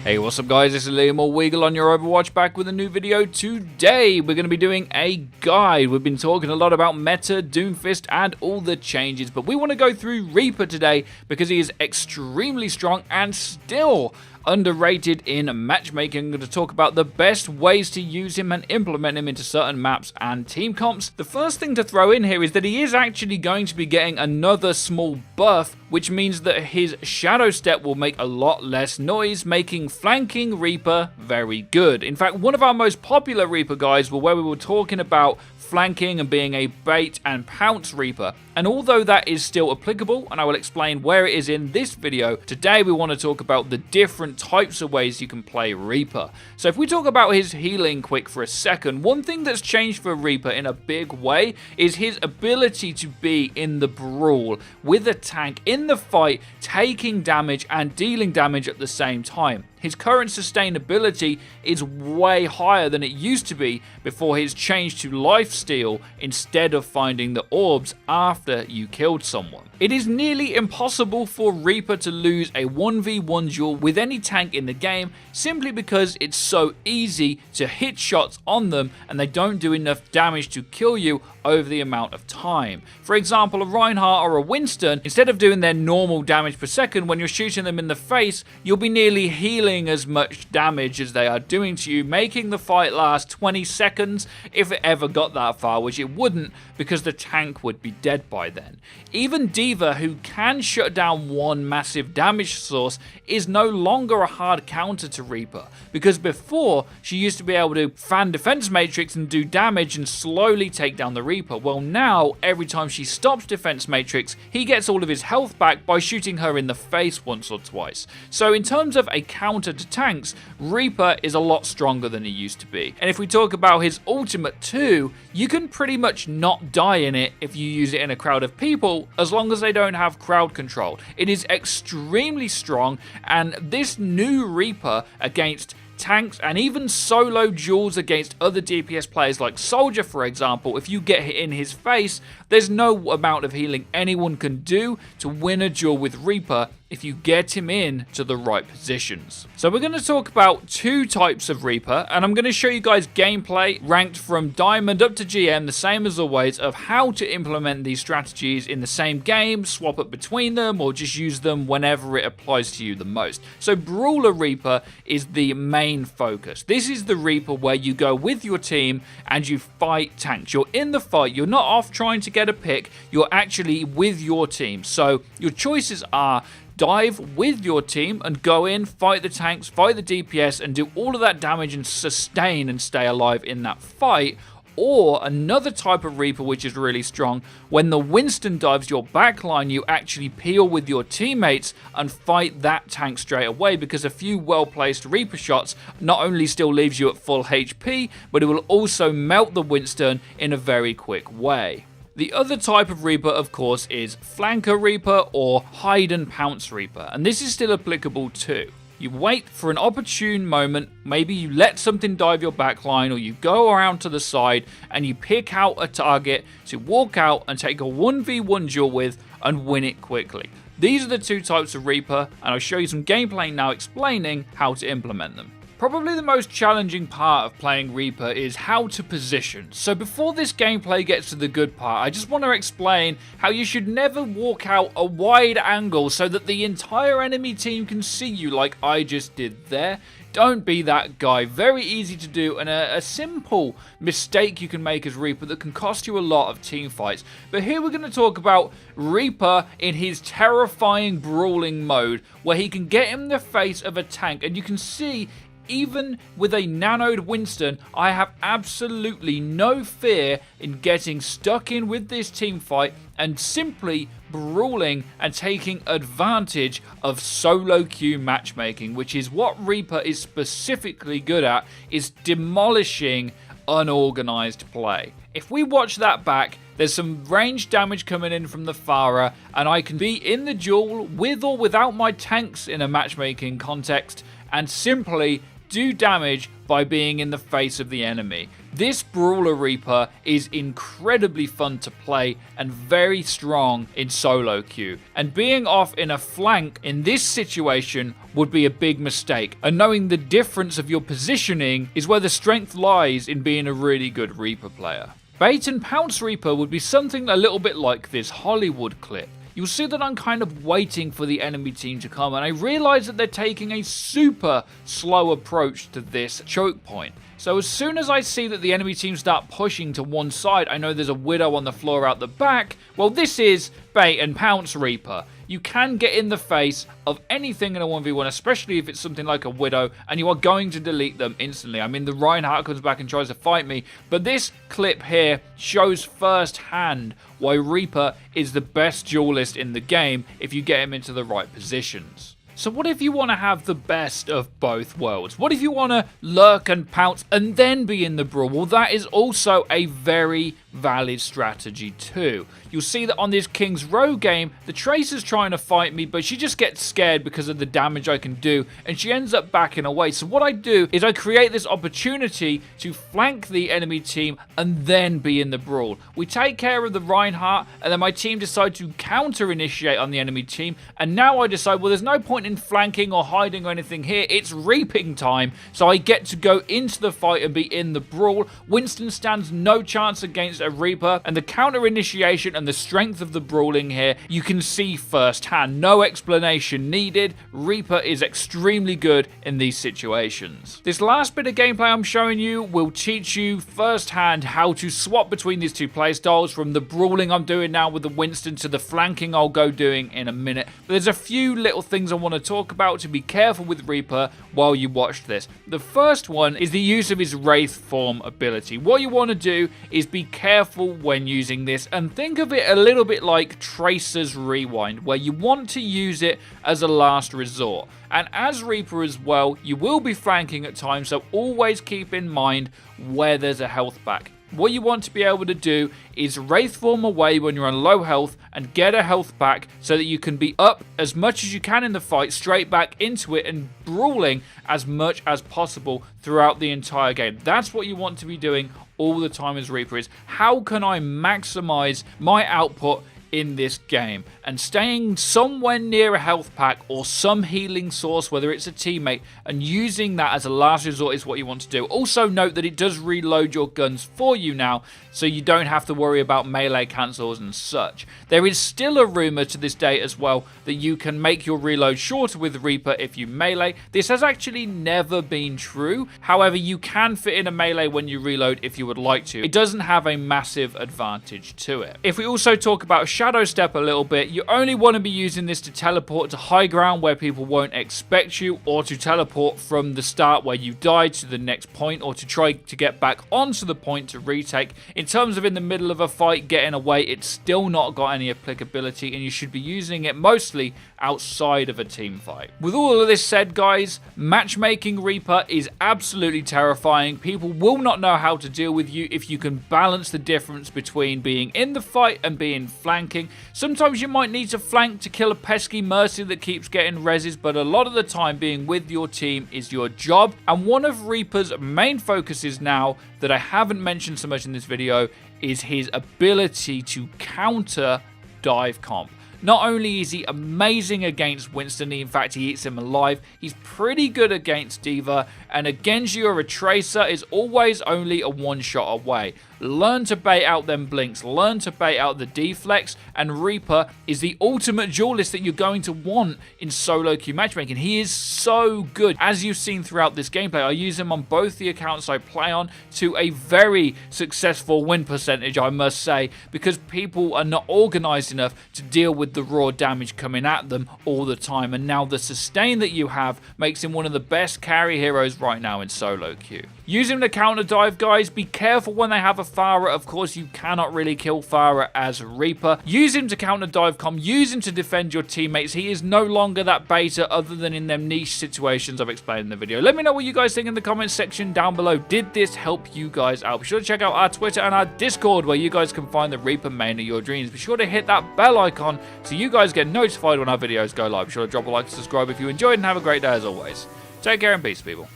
Hey, what's up guys, this is Liam or Weagle on your Overwatch, back with a new video. Today we're going to be doing a guide. We've been talking a lot about meta, Doomfist and all the changes, but we want to go through Reaper today because he is extremely strong and still underrated in matchmaking. I'm going to talk about the best ways to use him and implement him into certain maps and team comps. The first thing to throw in here is that he is actually going to be getting another small buff, which means that his shadow step will make a lot less noise, making flanking Reaper very good. In fact, one of our most popular Reaper guides were where we were talking about flanking and being a bait and pounce Reaper. And although that is still applicable, and I will explain where it is in this video, today we want to talk about the different types of ways you can play Reaper. So if we talk about his healing quick for a second, one thing that's changed for Reaper in a big way is his ability to be in the brawl with a tank in the fight, taking damage and dealing damage at the same time. His current sustainability is way higher than it used to be before his change to lifesteal instead of finding the orbs after you killed someone. It is nearly impossible for Reaper to lose a 1v1 duel with any tank in the game simply because it's so easy to hit shots on them and they don't do enough damage to kill you over the amount of time. For example, a Reinhardt or a Winston, instead of doing their normal damage per second, when you're shooting them in the face, you'll be nearly healing as much damage as they are doing to you, making the fight last 20 seconds if it ever got that far, which it wouldn't because the tank would be dead by then. Even D.Va, who can shut down one massive damage source, is no longer a hard counter to Reaper, because before she used to be able to fan defense matrix and do damage and slowly take down the Reaper. Well, now every time she stops defense matrix, he gets all of his health back by shooting her in the face once or twice. So in terms of a counter to tanks, Reaper is a lot stronger than he used to be. And if we talk about his ultimate too, you can pretty much not die in it if you use it in a crowd of people, as long as they don't have crowd control. It is extremely strong, and this new Reaper against tanks and even solo duels against other DPS players like Soldier, for example, if you get hit in his face, there's no amount of healing anyone can do to win a duel with Reaper if you get him in to the right positions. So we're going to talk about two types of Reaper, and I'm going to show you guys gameplay ranked from Diamond up to GM, the same as always, of how to implement these strategies in the same game, swap up between them, or just use them whenever it applies to you the most. So Brawler Reaper is the main focus. This is the Reaper where you go with your team and you fight tanks. You're in the fight, you're not off trying to get a pick, you're actually with your team. So your choices are dive with your team and go in, fight the tanks, fight the DPS, and do all of that damage and sustain and stay alive in that fight. Or another type of Reaper which is really strong, when the Winston dives your backline, you actually peel with your teammates and fight that tank straight away, because a few well-placed Reaper shots not only still leaves you at full HP, but it will also melt the Winston in a very quick way. The other type of Reaper, of course, is Flanker Reaper or Hide and Pounce Reaper, and this is still applicable too. You wait for an opportune moment, maybe you let something dive your backline, or you go around to the side and you pick out a target to walk out and take a 1v1 duel with and win it quickly. These are the two types of Reaper, and I'll show you some gameplay now explaining how to implement them. Probably the most challenging part of playing Reaper is how to position. So before this gameplay gets to the good part, I just want to explain how you should never walk out a wide angle so that the entire enemy team can see you like I just did there. Don't be that guy. Very easy to do, and a simple mistake you can make as Reaper that can cost you a lot of team fights. But here we're going to talk about Reaper in his terrifying brawling mode, where he can get in the face of a tank, and you can see even with a nanoed Winston, I have absolutely no fear in getting stuck in with this team fight and simply brawling and taking advantage of solo queue matchmaking, which is what Reaper is specifically good at, is demolishing unorganized play. If we watch that back, there's some range damage coming in from the Pharah, and I can be in the duel with or without my tanks in a matchmaking context and simply do damage by being in the face of the enemy. This Brawler Reaper is incredibly fun to play and very strong in solo queue. And being off in a flank in this situation would be a big mistake. And knowing the difference of your positioning is where the strength lies in being a really good Reaper player. Bait and Pounce Reaper would be something a little bit like this Hollywood clip. You'll see that I'm kind of waiting for the enemy team to come, and I realise that they're taking a super slow approach to this choke point. So as soon as I see that the enemy team start pushing to one side, I know there's a Widow on the floor out the back. Well, this is Bait and Pounce Reaper. You can get in the face of anything in a 1v1, especially if it's something like a Widow, and you are going to delete them instantly. I mean, the Reinhardt comes back and tries to fight me, but this clip here shows firsthand why Reaper is the best duelist in the game if you get him into the right positions. So what if you want to have the best of both worlds? What if you want to lurk and pounce and then be in the brawl? Well, that is also a very valid strategy too. You'll see that on this King's Row game, the Tracer's trying to fight me, but she just gets scared because of the damage I can do, and she ends up backing away. So what I do is I create this opportunity to flank the enemy team and then be in the brawl. We take care of the Reinhardt, and then my team decide to counter-initiate on the enemy team, and now I decide, well, there's no point in flanking or hiding or anything here. It's reaping time, so I get to go into the fight and be in the brawl. Winston stands no chance against a Reaper, and the counter-initiation and the strength of the brawling here, you can see firsthand. No explanation needed. Reaper is extremely good in these situations. This last bit of gameplay I'm showing you will teach you firsthand how to swap between these two playstyles, from the brawling I'm doing now with the Winston to the flanking I'll go doing in a minute. But there's a few little things I want to talk about to be careful with Reaper while you watch this. The first one is the use of his Wraith form ability. What you want to do is be careful when using this, and think of it a little bit like Tracer's Rewind, where you want to use it as a last resort. And as Reaper as well, you will be flanking at times, so always keep in mind where there's a health back. What you want to be able to do is Wraith form away when you're on low health and get a health back so that you can be up as much as you can in the fight, straight back into it and brawling as much as possible throughout the entire game. That's what you want to be doing all the time as Reaper is. How can I maximize my output in this game? And staying somewhere near a health pack or some healing source, whether it's a teammate, and using that as a last resort is what you want to do. Also note that it does reload your guns for you now, so you don't have to worry about melee cancels and such. There is still a rumor to this day as well that you can make your reload shorter with Reaper if you melee. This has actually never been true. However, you can fit in a melee when you reload if you would like to. It doesn't have a massive advantage to it. If we also talk about Shadow Step a little bit, you only want to be using this to teleport to high ground where people won't expect you, or to teleport from the start where you died to the next point, or to try to get back onto the point to retake. In terms of in the middle of a fight getting away, it's still not got any applicability, and you should be using it mostly outside of a team fight. With all of this said, guys, matchmaking Reaper is absolutely terrifying. People will not know how to deal with you if you can balance the difference between being in the fight and being flanking. Sometimes you might need to flank to kill a pesky Mercy that keeps getting reses, but a lot of the time being with your team is your job. And one of Reaper's main focuses now that I haven't mentioned so much in this video is his ability to counter dive comp. Not only is he amazing against Winston, in fact he eats him alive, he's pretty good against D.Va, and against you or a Tracer is always only a one shot away. Learn to bait out them blinks, learn to bait out the deflex, and Reaper is the ultimate duelist that you're going to want in solo queue matchmaking. He is so good. As you've seen throughout this gameplay, I use him on both the accounts I play on to a very successful win percentage, I must say, because people are not organized enough to deal with the raw damage coming at them all the time, and now the sustain that you have makes him one of the best carry heroes right now in solo queue. Use him to counter dive, guys. Be careful when they have a Pharah. Of course, you cannot really kill Pharah as Reaper. Use him to counter dive com. Use him to defend your teammates. He is no longer that beta other than in them niche situations I've explained in the video. Let me know what you guys think in the comments section down below. Did this help you guys out? Be sure to check out our Twitter and our Discord where you guys can find the Reaper main of your dreams. Be sure to hit that bell icon so you guys get notified when our videos go live. Be sure to drop a like and subscribe if you enjoyed, and have a great day as always. Take care and peace, people.